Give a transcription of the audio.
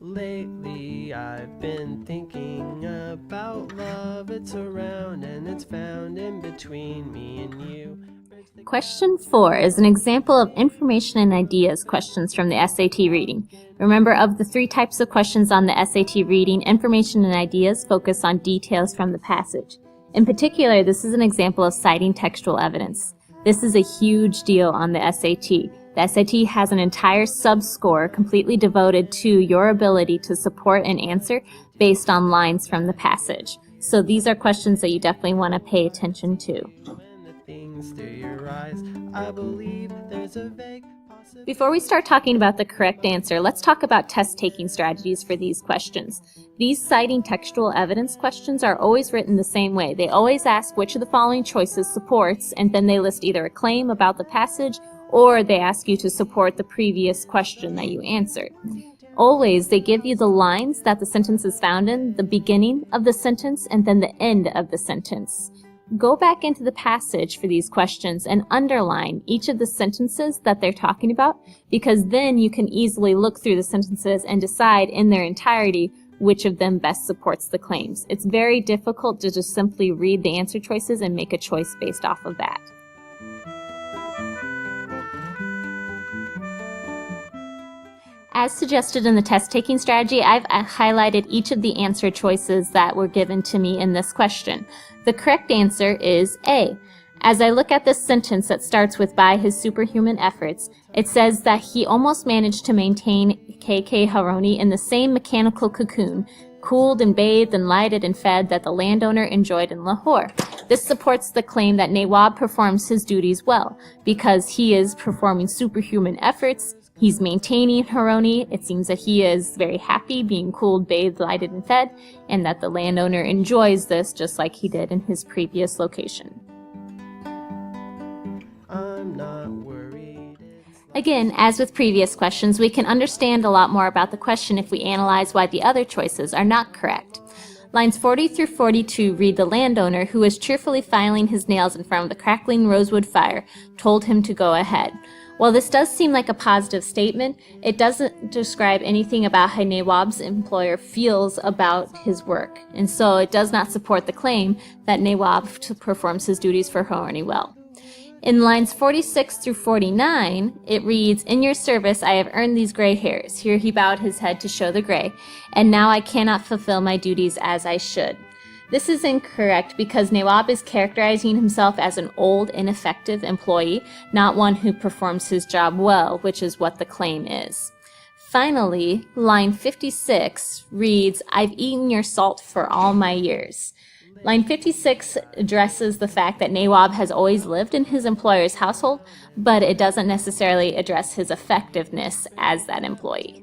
Lately I've been thinking about love. It's around and it's found in between me and you. Question 4 is an example of information and ideas questions from the SAT reading. Remember, of the 3 types of questions on the SAT reading, information and ideas focus on details from the passage. In particular, this is an example of citing textual evidence. This is a huge deal on the SAT. The SAT has an entire sub-score completely devoted to your ability to support an answer based on lines from the passage. So these are questions that you definitely want to pay attention to. Before we start talking about the correct answer, let's talk about test-taking strategies for these questions. These citing textual evidence questions are always written the same way. They always ask which of the following choices supports, and then they list either a claim about the passage or they ask you to support the previous question that you answered. Always, they give you the lines that the sentence is found in, the beginning of the sentence, and then the end of the sentence. Go back into the passage for these questions and underline each of the sentences that they're talking about, because then you can easily look through the sentences and decide in their entirety which of them best supports the claims. It's very difficult to just simply read the answer choices and make a choice based off of that. As suggested in the test-taking strategy, I've highlighted each of the answer choices that were given to me in this question. The correct answer is A. As I look at this sentence that starts with "by his superhuman efforts," it says that he almost managed to maintain K.K. Haroni in the same mechanical cocoon, cooled and bathed and lighted and fed, that the landowner enjoyed in Lahore. This supports the claim that Nawab performs his duties well, because he is performing superhuman efforts. He's maintaining Haroni. It seems that he is very happy being cooled, bathed, lighted, and fed, and that the landowner enjoys this just like he did in his previous location. I'm not worried. Again, as with previous questions, we can understand a lot more about the question if we analyze why the other choices are not correct. Lines 40 through 42 read, "The landowner, who was cheerfully filing his nails in front of the crackling rosewood fire, told him to go ahead." While this does seem like a positive statement, it doesn't describe anything about how Nawab's employer feels about his work, and so it does not support the claim that Nawab performs his duties for Haroni well. In lines 46 through 49, it reads, "In your service I have earned these gray hairs." Here he bowed his head to show the gray, "and now I cannot fulfill my duties as I should." This is incorrect because Nawab is characterizing himself as an old, ineffective employee, not one who performs his job well, which is what the claim is. Finally, line 56 reads, "I've eaten your salt for all my years." Line 56 addresses the fact that Nawab has always lived in his employer's household, but it doesn't necessarily address his effectiveness as that employee.